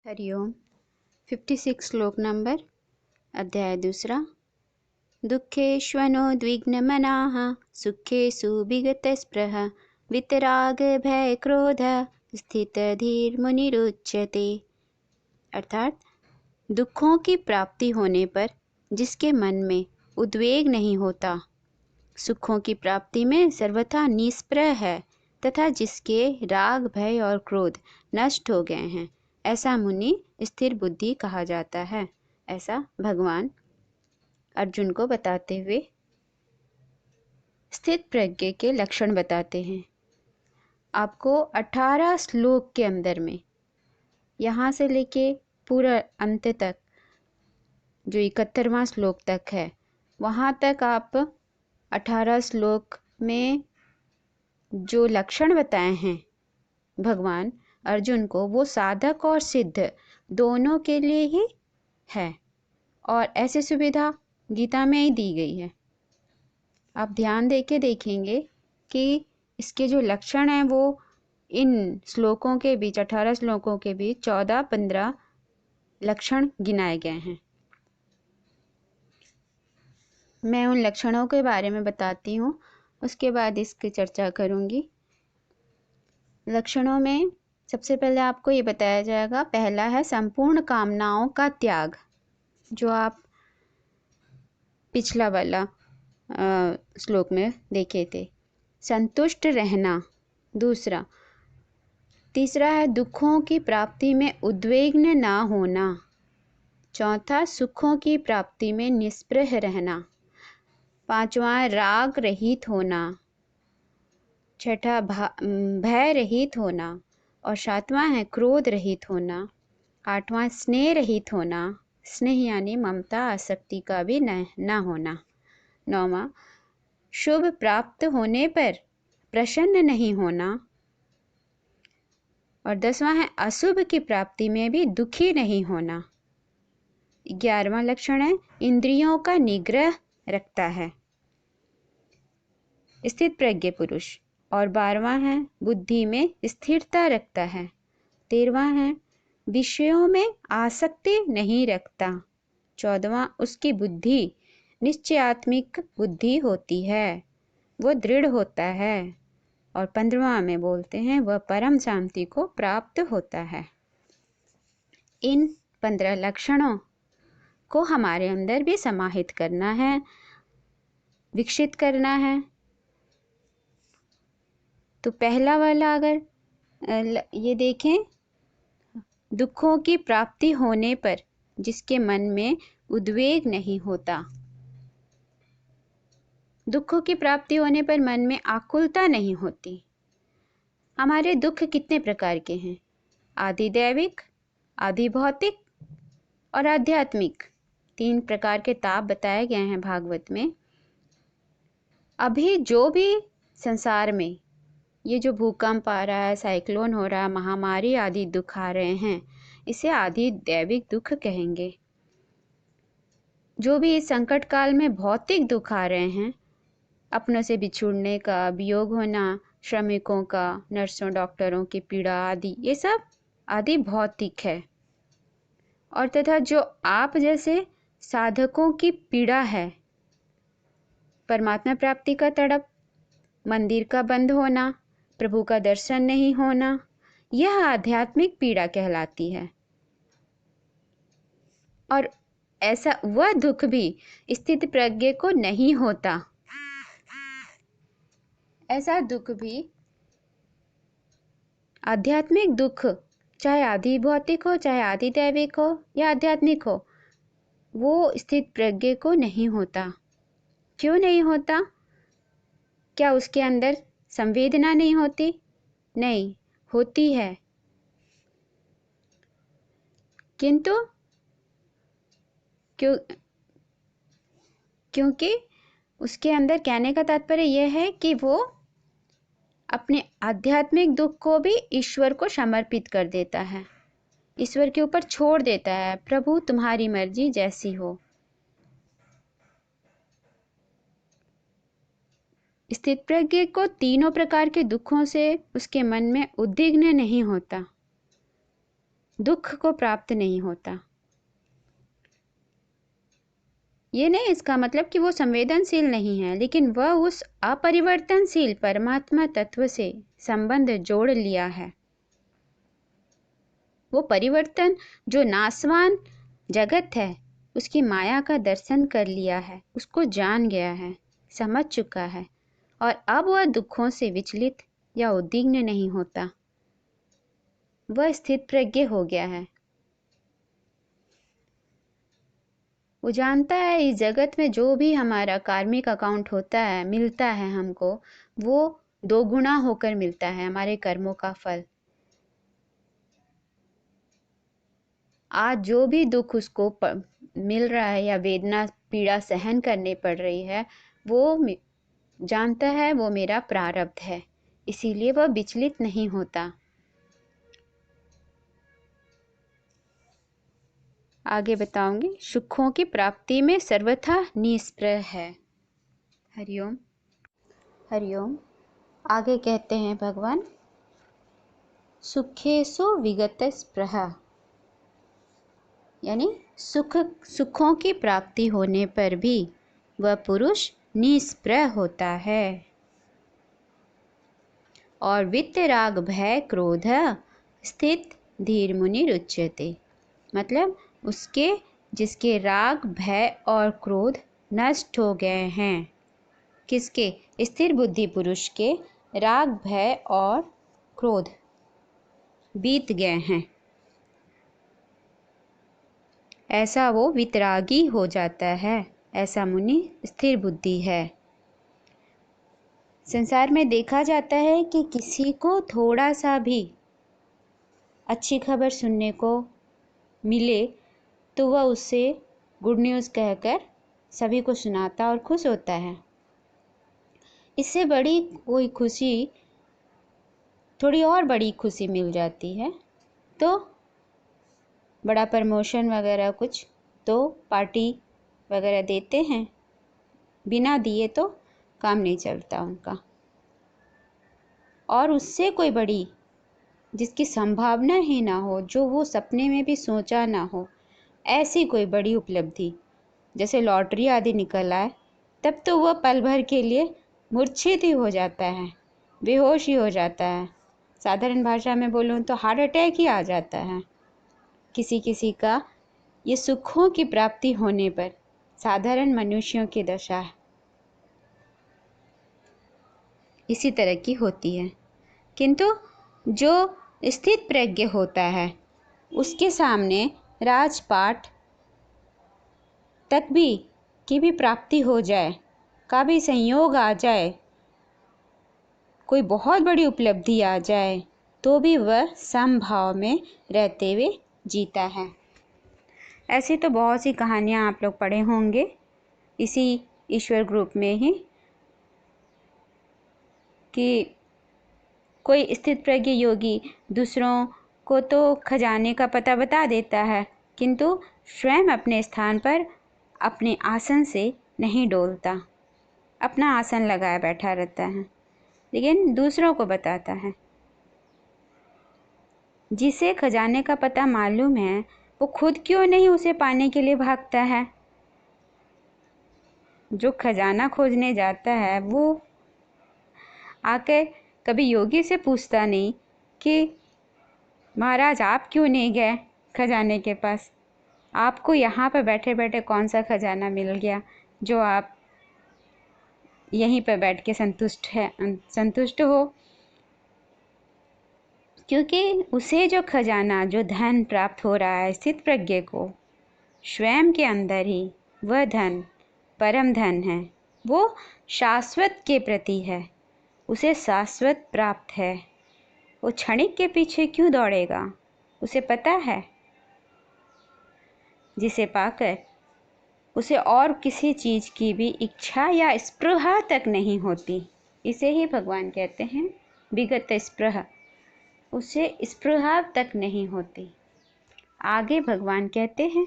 हरिओम। 56 श्लोक नंबर। अध्याय दूसरा। दुःखेष्वनुद्विग्नमनाः सुखेषु विगतस्पृह वितराग भय क्रोध स्थितधीर्मुनिरुच्यते। अर्थात दुखों की प्राप्ति होने पर जिसके मन में उद्वेग नहीं होता, सुखों की प्राप्ति में सर्वथा निष्प्रह है तथा जिसके राग भय और क्रोध नष्ट हो गए हैं, ऐसा मुनि स्थिर बुद्धि कहा जाता है। ऐसा भगवान अर्जुन को बताते हुए स्थित प्रज्ञ के लक्षण बताते हैं। आपको 18 श्लोक के अंदर में यहाँ से लेके पूरा अंत तक जो 71वां श्लोक तक है, वहाँ तक आप 18 श्लोक में जो लक्षण बताए हैं भगवान अर्जुन को, वो साधक और सिद्ध दोनों के लिए ही है और ऐसी सुविधा गीता में ही दी गई है। आप ध्यान देके देखेंगे कि इसके जो लक्षण हैं वो इन श्लोकों के बीच 18 श्लोकों के बीच 14-15 लक्षण गिनाए गए हैं। मैं उन लक्षणों के बारे में बताती हूँ, उसके बाद इसकी चर्चा करूँगी। लक्षणों में सबसे पहले आपको ये बताया जाएगा, पहला है संपूर्ण कामनाओं का त्याग, जो आप पिछला वाला श्लोक में देखे थे। संतुष्ट रहना दूसरा। तीसरा है दुखों की प्राप्ति में उद्विग्न ना होना। चौथा सुखों की प्राप्ति में निष्प्रह रहना। पांचवा राग रहित होना। छठा भय रहित होना और सातवां है क्रोध रहित होना। आठवां स्नेह रहित होना, स्नेह यानी ममता आसक्ति का भी न होना। नौवां शुभ प्राप्त होने पर प्रसन्न नहीं होना और 10वां है अशुभ की प्राप्ति में भी दुखी नहीं होना। 11वां लक्षण है इंद्रियों का निग्रह रखता है, स्थित प्रज्ञ पुरुष। और 12वां है बुद्धि में स्थिरता रखता है। 13वां है विषयों में आसक्ति नहीं रखता। 14वां उसकी बुद्धि निश्चयात्मिक बुद्धि होती है, वो दृढ़ होता है। और 15वां में बोलते हैं वह परम शांति को प्राप्त होता है। इन 15 लक्षणों को हमारे अंदर भी समाहित करना है, विकसित करना है। तो पहला वाला अगर ये देखें, दुखों की प्राप्ति होने पर जिसके मन में उद्वेग नहीं होता, दुखों की प्राप्ति होने पर मन में आकुलता नहीं होती। हमारे दुख कितने प्रकार के हैं? आदि दैविक, आदि भौतिक और आध्यात्मिक, 3 प्रकार के ताप बताए गए हैं भागवत में। अभी जो भी संसार में ये जो भूकंप आ रहा है, साइक्लोन हो रहा है, महामारी आदि दुख आ रहे हैं, इसे आदि दैविक दुख कहेंगे। जो भी इस संकट काल में भौतिक दुख आ रहे हैं, अपनों से बिछुड़ने का, वियोग होना, श्रमिकों का, नर्सों डॉक्टरों की पीड़ा आदि, ये सब आदि भौतिक है। और तथा जो आप जैसे साधकों की पीड़ा है, परमात्मा प्राप्ति का तड़प, मंदिर का बंद होना, प्रभु का दर्शन नहीं होना, यह आध्यात्मिक पीड़ा कहलाती है। और ऐसा वह दुख भी स्थित प्रज्ञ को नहीं होता। ऐसा दुख भी आध्यात्मिक दुख, चाहे आदि भौतिक हो, चाहे आदि दैविक हो या आध्यात्मिक हो, वो स्थित प्रज्ञ को नहीं होता। क्यों नहीं होता? क्या उसके अंदर संवेदना नहीं होती? नहीं, होती है, किंतु क्योंकि उसके अंदर, कहने का तात्पर्य यह है कि वो अपने आध्यात्मिक दुख को भी ईश्वर को समर्पित कर देता है, ईश्वर के ऊपर छोड़ देता है। प्रभु तुम्हारी मर्जी जैसी हो। स्थित प्रज्ञ को तीनों प्रकार के दुखों से उसके मन में उद्विग्न नहीं होता। दुख को प्राप्त नहीं होता। ये नहीं इसका मतलब कि वो संवेदनशील नहीं है, लेकिन वह उस अपरिवर्तनशील परमात्मा तत्व से संबंध जोड़ लिया है। वो परिवर्तन जो नाशवान जगत है उसकी माया का दर्शन कर लिया है, उसको जान गया है, समझ चुका है, और अब वह दुखों से विचलित या उद्विग्न नहीं होता। वह स्थित प्रज्ञ हो गया है। वो जानता है इस जगत में जो भी हमारा कार्मिक अकाउंट होता है, मिलता है हमको, वो 2 गुना होकर मिलता है, हमारे कर्मों का फल। आज जो भी दुख उसको मिल रहा है या वेदना पीड़ा सहन करने पड़ रही है, वो जानता है वो मेरा प्रारब्ध है, इसीलिए वह विचलित नहीं होता। आगे बताऊंगी। सुखों की प्राप्ति में सर्वथा निस्पृह है। हरिओम। हरिओम। आगे कहते हैं भगवान, सुखेषु विगत स्पृहा, यानी सुखों की प्राप्ति होने पर भी वह पुरुष निस्पृह होता है। और वितराग भय क्रोध स्थित धीर मुनि रुच्यते, मतलब उसके जिसके राग भय और क्रोध नष्ट हो गए हैं। किसके? स्थिर बुद्धि पुरुष के राग भय और क्रोध बीत गए हैं, ऐसा वो वितरागी हो जाता है। ऐसा मुनि स्थिर बुद्धि है। संसार में देखा जाता है कि किसी को थोड़ा सा भी अच्छी खबर सुनने को मिले तो वह उससे गुड न्यूज़ कहकर सभी को सुनाता और खुश होता है। इससे बड़ी कोई खुशी, थोड़ी और बड़ी खुशी मिल जाती है तो बड़ा प्रमोशन वगैरह कुछ तो पार्टी वगैरह देते हैं, बिना दिए तो काम नहीं चलता उनका। और उससे कोई बड़ी जिसकी संभावना ही ना हो, जो वो सपने में भी सोचा ना हो, ऐसी कोई बड़ी उपलब्धि जैसे लॉटरी आदि निकल आए, तब तो वह पल भर के लिए मूर्छित ही हो जाता है, बेहोश ही हो जाता है। साधारण भाषा में बोलूँ तो हार्ट अटैक ही आ जाता है। किसी किसी का ये सुखों की प्राप्ति होने पर साधारण मनुष्यों की दशा इसी तरह की होती है। किंतु जो स्थित प्रज्ञ होता है उसके सामने राजपाट तक भी की भी प्राप्ति हो जाए, का भी संयोग आ जाए, कोई बहुत बड़ी उपलब्धि आ जाए, तो भी वह समभाव में रहते हुए जीता है। ऐसी तो बहुत सी कहानियाँ आप लोग पढ़े होंगे इसी ईश्वर ग्रुप में ही, कि कोई स्थित प्रज्ञ योगी दूसरों को तो खजाने का पता बता देता है, किंतु स्वयं अपने स्थान पर अपने आसन से नहीं डोलता, अपना आसन लगाए बैठा रहता है, लेकिन दूसरों को बताता है। जिसे खजाने का पता मालूम है वो खुद क्यों नहीं उसे पाने के लिए भागता है। जो खजाना खोजने जाता है वो आके कभी योगी से पूछता नहीं कि महाराज आप क्यों नहीं गए खजाने के पास, आपको यहाँ पर बैठे बैठे कौन सा खजाना मिल गया जो आप यहीं पर बैठ के संतुष्ट हो। क्योंकि उसे जो खजाना, जो धन प्राप्त हो रहा है स्थित प्रज्ञ को, स्वयं के अंदर ही वह धन परम धन है, वो शाश्वत के प्रति है, उसे शाश्वत प्राप्त है। वो क्षणिक के पीछे क्यों दौड़ेगा, उसे पता है जिसे पाकर उसे और किसी चीज़ की भी इच्छा या स्पृहा तक नहीं होती। इसे ही भगवान कहते हैं विगत स्पृहा, उसे स्पृहा तक नहीं होती। आगे भगवान कहते हैं,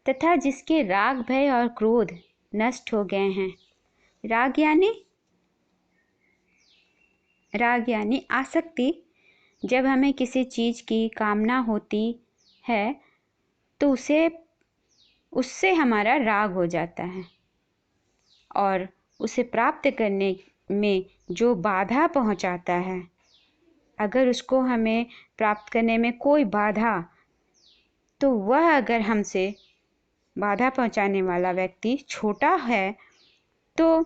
तथा जिसके राग भय और क्रोध नष्ट हो गए हैं। राग यानी आसक्ति, जब हमें किसी चीज़ की कामना होती है तो उससे हमारा राग हो जाता है, और उसे प्राप्त करने में जो बाधा पहुंचाता है, अगर उसको हमें प्राप्त करने में कोई बाधा, तो वह अगर हमसे बाधा पहुंचाने वाला व्यक्ति छोटा है, तो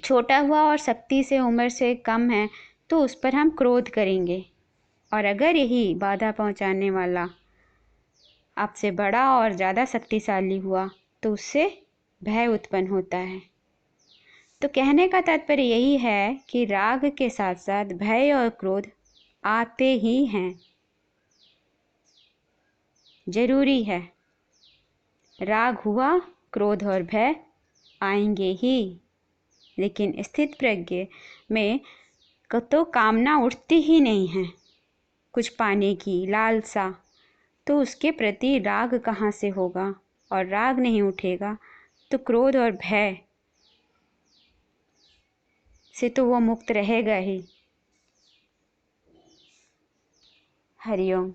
छोटा हुआ और शक्ति से उम्र से कम है, तो उस पर हम क्रोध करेंगे। और अगर यही बाधा पहुंचाने वाला आपसे बड़ा और ज़्यादा शक्तिशाली हुआ, तो उससे भय उत्पन्न होता है। तो कहने का तात्पर्य यही है कि राग के साथ साथ भय और क्रोध आते ही हैं, जरूरी है। राग हुआ, क्रोध और भय आएंगे ही। लेकिन स्थित प्रज्ञ में तो कामना उठती ही नहीं है कुछ पाने की, लालसा, तो उसके प्रति राग कहाँ से होगा? और राग नहीं उठेगा तो क्रोध और भय से तो वो मुक्त रहेगा ही। हरिओम।